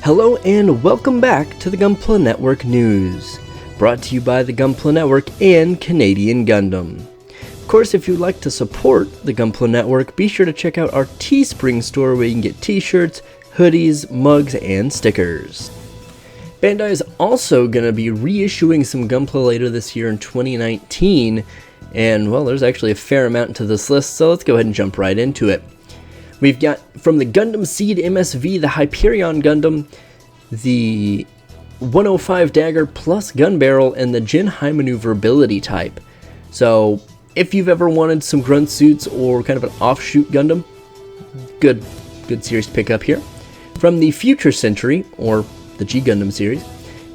Hello and welcome back to the Gunpla Network News, brought to you by the Gunpla Network and Canadian Gundam. Of course, if you'd like to support the Gunpla Network, be sure to check out our Teespring store where you can get t-shirts, hoodies, mugs, and stickers. Bandai is also going to be reissuing some Gunpla later this year in 2019, and well, there's actually a fair amount to this list, so let's go ahead and jump right into it. We've got from the Gundam Seed MSV, the Hyperion Gundam, the 105 Dagger plus Gun Barrel, and the Gen High Maneuverability type. So, if you've ever wanted some grunt suits or kind of an offshoot Gundam, good series to pick up here. From the Future Century, or the G Gundam series,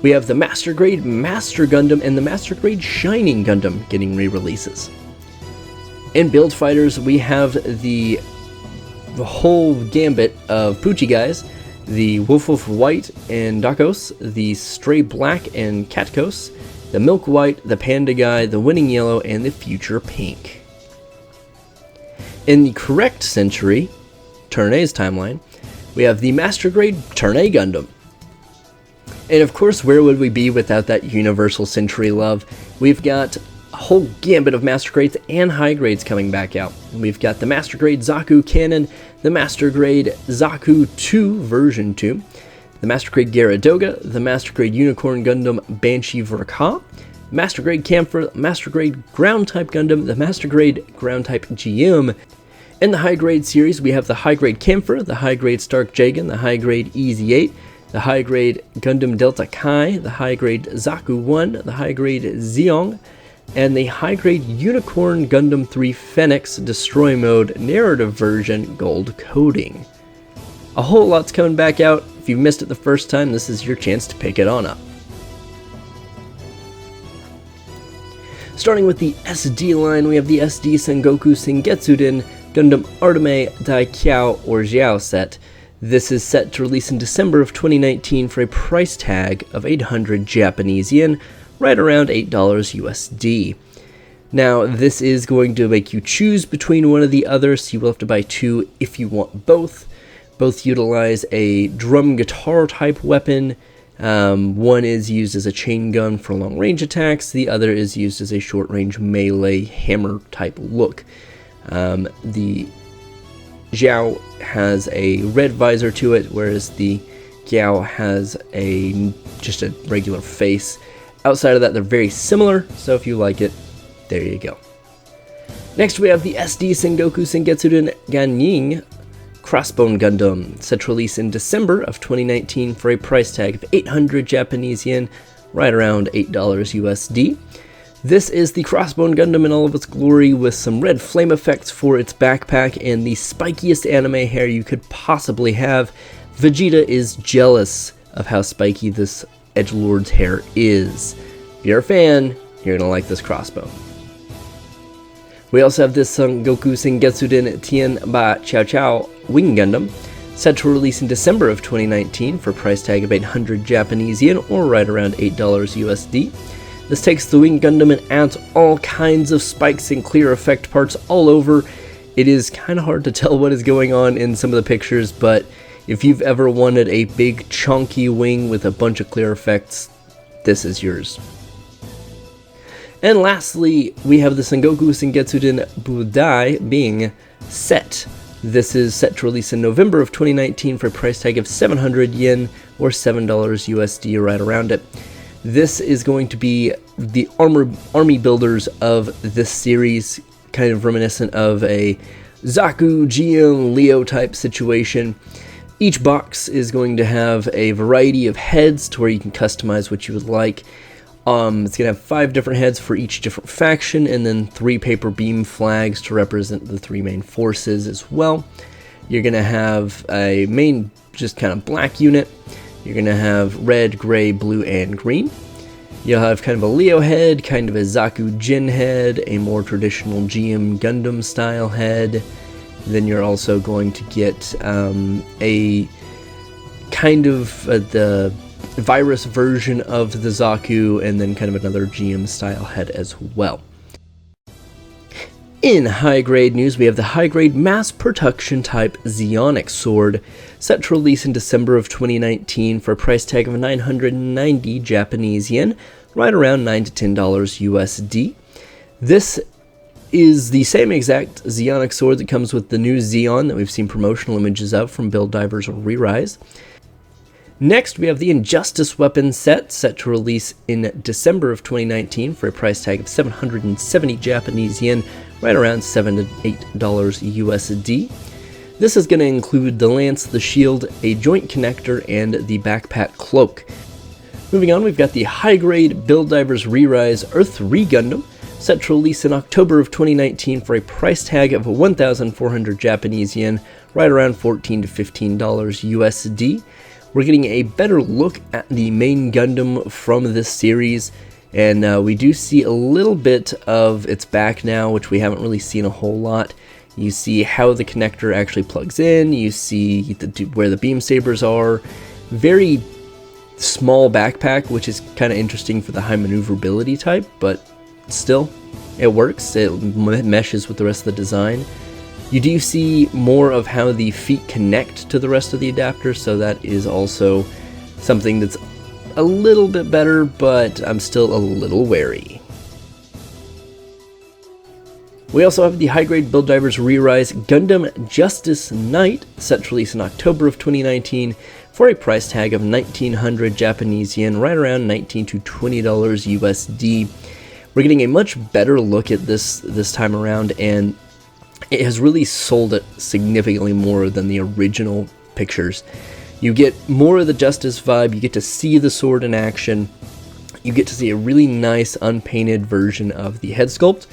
we have the Master Grade Master Gundam and the Master Grade Shining Gundam getting re-releases. In Build Fighters, we have the whole gambit of Poochie guys, the Wolf White and Dakos, the Stray Black and Katkos, the Milk White, the Panda Guy, the Winning Yellow, and the Future Pink. In the correct century, Turn A's timeline, we have the Master Grade Turn A Gundam. And of course, where would we be without that Universal Century love? We've got a whole gambit of Master Grades and High Grades coming back out. We've got the Master Grade Zaku Cannon, the Master Grade Zaku 2 version 2, the Master Grade Gyaradoga, the Master Grade Unicorn Gundam Banshee Vraka, Master Grade Camphor, Master Grade Ground Type Gundam, the Master Grade Ground Type GM. In the High Grade series, we have the High Grade Camphor, the High Grade Stark Jagan, the High Grade Easy 8, the High Grade Gundam Delta Kai, the High Grade Zaku 1, the High Grade Zeong, and the High Grade Unicorn Gundam 3 Phoenix Destroy Mode Narrative Version Gold Coding. A whole lot's coming back out. If you missed it the first time, this is your chance to pick it on up. Starting with the SD line, we have the SD Sengoku Sengetsuden Gundam Arteme Daikyao or Xiao set. This is set to release in December of 2019 for a price tag of 800 Japanese yen, right around $8 USD. Now, this is going to make you choose between one or the other, so you will have to buy two if you want both. Both utilize a drum guitar type weapon. One is used as a chain gun for long range attacks, the other is used as a short range melee hammer type look. The Xiao has a red visor to it, whereas the Gyao has just a regular face. Outside of that, they're very similar, so if you like it, there you go. Next, we have the SD Sengoku Sengetsuden Ganying Crossbone Gundam, set to release in December of 2019 for a price tag of 800 Japanese yen, right around $8 USD. This is the Crossbone Gundam in all of its glory, with some red flame effects for its backpack and the spikiest anime hair you could possibly have. Vegeta is jealous of how spiky this edgelord's hair is. If you're a fan, you're gonna like this crossbow. We also have this Sengoku Sengetsuden Tien Ba Chao Chao Wing Gundam, set to release in December of 2019 for a price tag of 800 Japanese yen, or right around $8 USD. This takes the Wing Gundam and adds all kinds of spikes and clear effect parts all over. It is kind of hard to tell what is going on in some of the pictures, but if you've ever wanted a big chunky wing with a bunch of clear effects, this is yours. And lastly, we have the Sengoku Sengetsuden Budai Bing set. This is set to release in November of 2019 for a price tag of 700 yen, or $7 USD, right around it. This is going to be the army builders of this series, kind of reminiscent of a Zaku, GM, Leo type situation. Each box is going to have a variety of heads to where you can customize what you would like. It's going to have 5 different heads for each different faction, and then 3 paper beam flags to represent the 3 main forces as well. You're going to have a main, just kind of black unit. You're going to have red, gray, blue, and green. You'll have kind of a Leo head, kind of a Zaku Jin head, a more traditional GM Gundam style head. Then you're also going to get a kind of the virus version of the Zaku, and then kind of another GM style head as well. In high-grade news, we have the high-grade mass production type GNX sword, set to release in December of 2019 for a price tag of 990 Japanese yen, right around $9 to $10 USD. This is the same exact GNX sword that comes with the new Xeon that we've seen promotional images of from Build Divers or Rerise. Next, we have the Injustice weapon set to release in December of 2019 for a price tag of 770 Japanese yen, right around $7 to $8 USD. This is going to include the lance, the shield, a joint connector, and the backpack cloak. Moving on, we've got the high-grade Build Divers Rerise Earth 3 Gundam, set to release in October of 2019 for a price tag of 1,400 Japanese yen, right around $14 to $15 USD. We're getting a better look at the main Gundam from this series, and we do see a little bit of its back now, which we haven't really seen a whole lot. You see how the connector actually plugs in, you see where the beam sabers are. Very small backpack, which is kind of interesting for the high maneuverability type, but still, it works. It meshes with the rest of the design. You do see more of how the feet connect to the rest of the adapter, so that is also something that's a little bit better, but I'm still a little wary. We also have the high-grade Build Divers Rerise Gundam Justice Knight, set to release in October of 2019 for a price tag of 1,900 Japanese yen, right around $19 to $20 USD. We're getting a much better look at this time around, and it has really sold it significantly more than the original pictures. You get more of the Justice vibe, you get to see the sword in action, you get to see a really nice unpainted version of the head sculpt.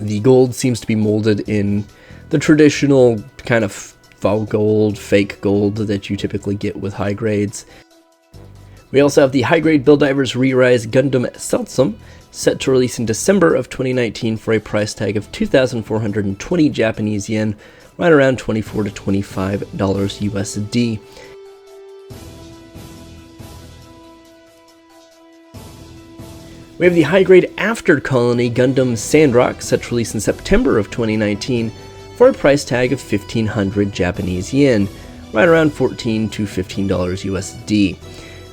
The gold seems to be molded in the traditional kind of faux gold, fake gold that you typically get with high grades. We also have the high-grade Build Divers Rerise Gundam Selsum, set to release in December of 2019 for a price tag of 2,420 Japanese yen, right around $24 to $25 USD. We have the high-grade After Colony Gundam Sandrock, set to release in September of 2019 for a price tag of 1,500 Japanese yen, right around $14 to $15 USD.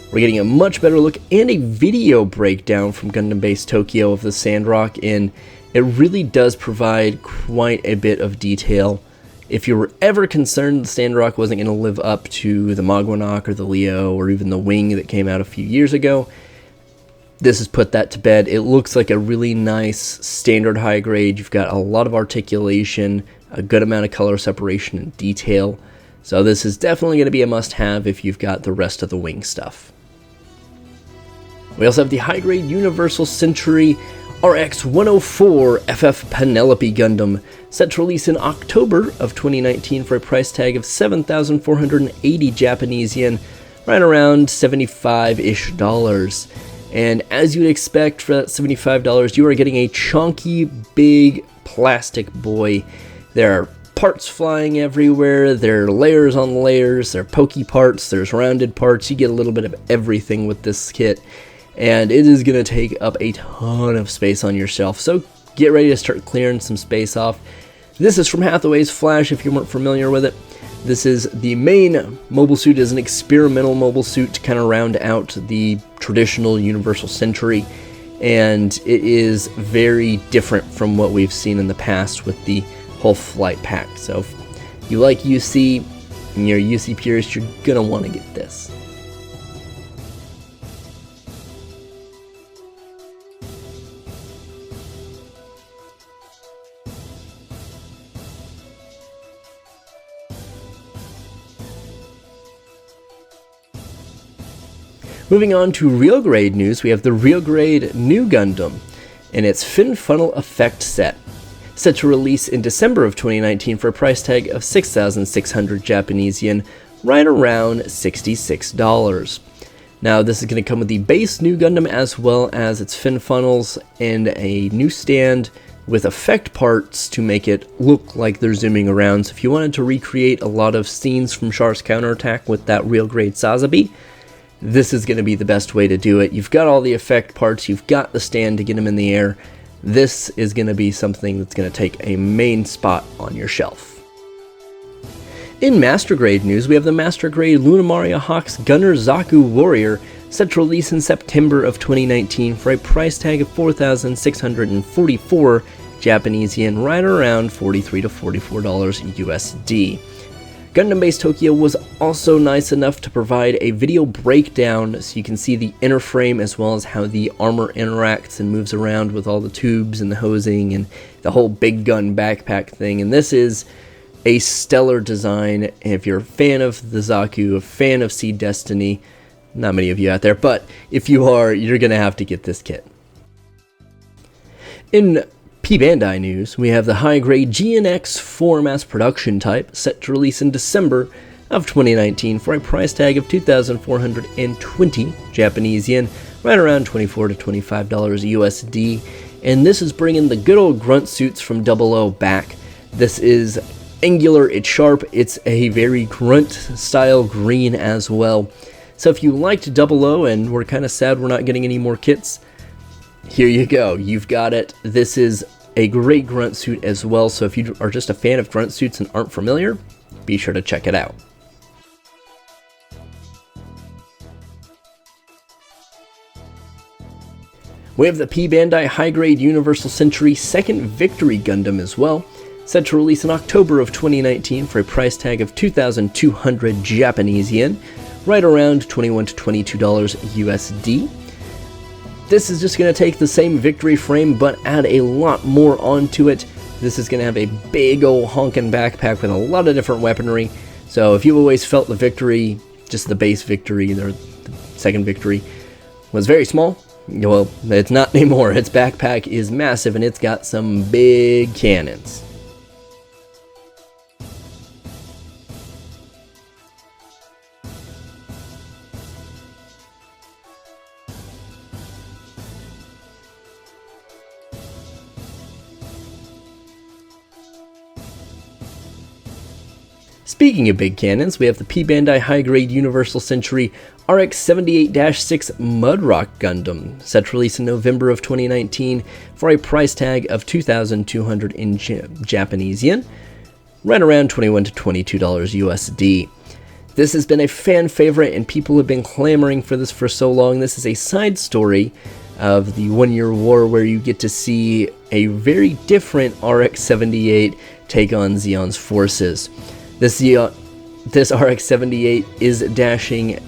We're getting a much better look and a video breakdown from Gundam Base Tokyo of the Sandrock, and it really does provide quite a bit of detail. If you were ever concerned the Sandrock wasn't going to live up to the Magwanok or the Leo or even the Wing that came out a few years ago, this has put that to bed. It looks like a really nice standard high grade. You've got a lot of articulation, a good amount of color separation and detail. So this is definitely going to be a must-have if you've got the rest of the Wing stuff. We also have the high-grade Universal Century RX-104 FF Penelope Gundam, set to release in October of 2019 for a price tag of 7,480 Japanese yen, right around $75-ish dollars. And as you'd expect for that $75, you are getting a chunky, big plastic boy. There are parts flying everywhere, there are layers on layers, there are pokey parts, there's rounded parts. You get a little bit of everything with this kit, and it is going to take up a ton of space on your shelf, so get ready to start clearing some space off. This is from Hathaway's Flash, if you weren't familiar with it. This is the main mobile suit, is an experimental mobile suit to kind of round out the traditional Universal Century, and it is very different from what we've seen in the past with the whole flight pack. So if you like UC and you're a UC purist, you're going to want to get this. Moving on to real grade news, we have the real grade new Gundam and its fin funnel effect set to release in December of 2019 for a price tag of 6,600 Japanese yen, right around $66. Now this is going to come with the base new Gundam as well as its fin funnels and a new stand with effect parts to make it look like they're zooming around. So if you wanted to recreate a lot of scenes from Char's counterattack with that real grade Sazabi, this is going to be the best way to do it. You've got all the effect parts, you've got the stand to get them in the air. this is going to be something that's going to take a main spot on your shelf. In Master Grade news, we have the Master Grade Lunamaria Hawks Gunner Zaku Warrior, set to release in September of 2019 for a price tag of 4,644 Japanese yen, right around $43 to $44 USD. Gundam Base Tokyo was also nice enough to provide a video breakdown so you can see the inner frame as well as how the armor interacts and moves around with all the tubes and the hosing and the whole big gun backpack thing. And this is a stellar design. If you're a fan of the Zaku, a fan of Seed Destiny, not many of you out there, but if you are, you're going to have to get this kit. In P Bandai news, we have the high-grade GNX 4 mass production type, set to release in December of 2019 for a price tag of 2,420 Japanese yen, right around $24 to $25 USD. And this is bringing the good old grunt suits from 00 back. This is angular, it's sharp, it's a very grunt style green as well. So if you liked 00 and we're kind of sad we're not getting any more kits, here you go, you've got it. This is a great grunt suit as well, so if you are just a fan of grunt suits and aren't familiar, be sure to check it out. We have the P Bandai High Grade Universal Century Second Victory Gundam as well, set to release in October of 2019 for a price tag of 2,200 Japanese yen, right around $21 to $22 USD. This is just going to take the same Victory frame but add a lot more onto it. This is going to have a big old honking backpack with a lot of different weaponry. So if you've always felt the Victory, just the base Victory, or the second Victory, was very small, well, it's not anymore. Its backpack is massive and it's got some big cannons. Speaking of big cannons, we have the P Bandai High Grade Universal Century RX-78-6 Mudrock Gundam, set to release in November of 2019 for a price tag of 2,200 in Japanese yen, right around $21 to $22 USD. This has been a fan favorite and people have been clamoring for this for so long. This is a side story of the 1 Year War where you get to see a very different RX-78 take on Zeon's forces. This RX-78 is dashing.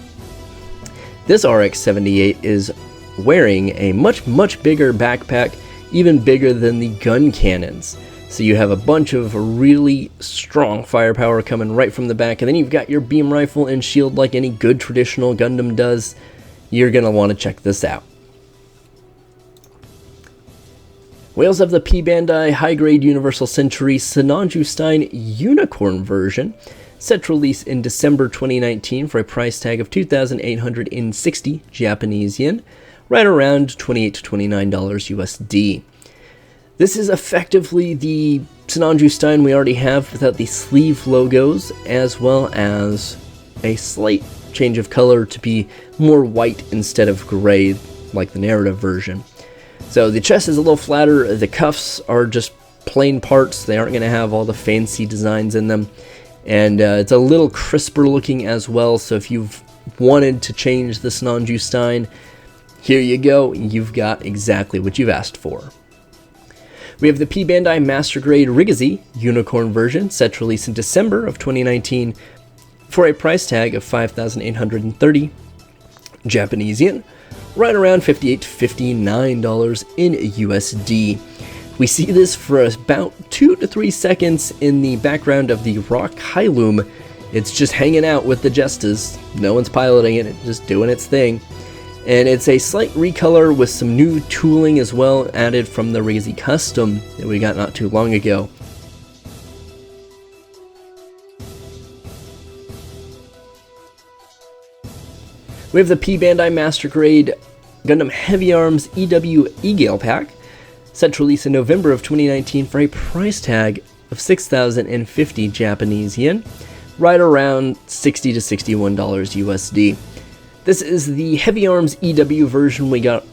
This RX-78 is wearing a much bigger backpack, even bigger than the gun cannons. So you have a bunch of really strong firepower coming right from the back, and then you've got your beam rifle and shield like any good traditional Gundam does. You're gonna want to check this out. We also have the P Bandai High Grade Universal Century Sinanju Stein Unicorn version, set to release in December 2019 for a price tag of 2,860 Japanese yen, right around $28 to $29 USD. This is effectively the Sinanju Stein we already have without the sleeve logos, as well as a slight change of color to be more white instead of gray like the narrative version. So the chest is a little flatter, the cuffs are just plain parts, they aren't going to have all the fancy designs in them, and it's a little crisper looking as well, so if you've wanted to change the Sinanju Stein, here you go, you've got exactly what you've asked for. We have the P Bandai Master Grade REGZ Unicorn version, set to release in December of 2019 for a price tag of 5,830 Japanese yen, right around $58 to $59 in USD. We see this for about 2 to 3 seconds in the background of the Rock Hylum. It's just hanging out with the Jestas. No one's piloting it, it's just doing its thing. And it's a slight recolor with some new tooling as well added from the REGZ Custom that we got not too long ago. We have the P Bandai Master Grade Gundam Heavyarms EW E-Gale Pack, set to release in November of 2019 for a price tag of 6,050 Japanese yen, right around $60 to $61 USD. This is the Heavyarms EW version we got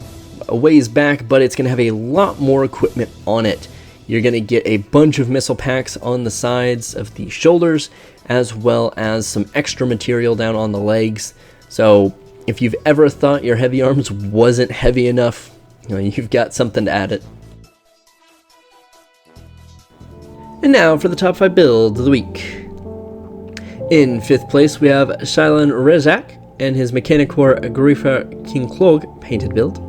a ways back, but it's going to have a lot more equipment on it. You're going to get a bunch of missile packs on the sides of the shoulders, as well as some extra material down on the legs. So if you've ever thought your heavy arms wasn't heavy enough, you've got something to add it. And now for the top 5 builds of the week. In 5th place, we have Shailan Rezak and his Mechanicore Grifa King Clog painted build.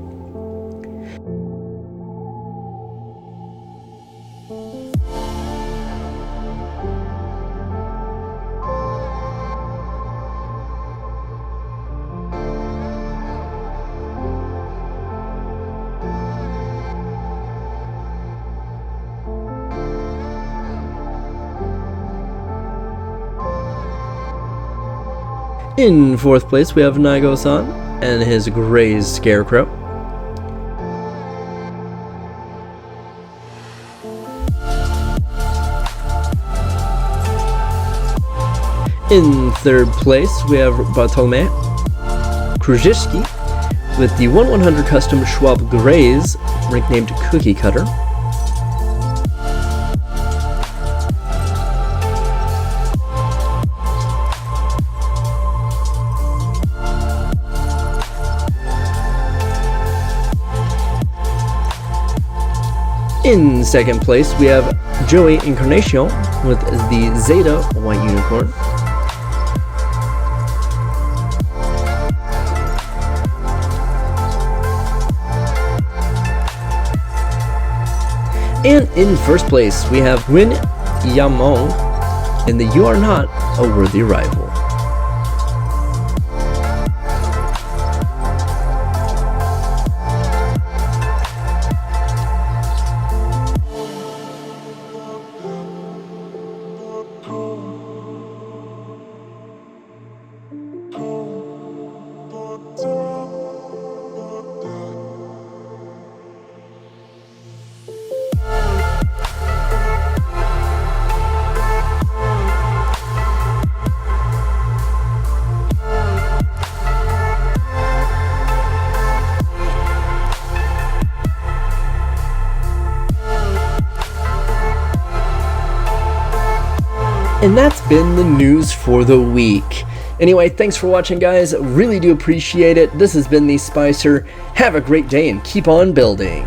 In 4th place, we have Naigo-san and his Gray's Scarecrow. In 3rd place, we have Bartolome Krzyzewski with the 1/100 custom Schwab Grays, nicknamed Cookie Cutter. In 2nd place, we have Joey Incarnation with the Zeta White Unicorn. And in 1st place, we have Win Yamong in the You Are Not a Worthy Rival. And that's been the news for the week. Anyway, thanks for watching, guys. Really do appreciate it. This has been the Spicer. Have a great day and keep on building.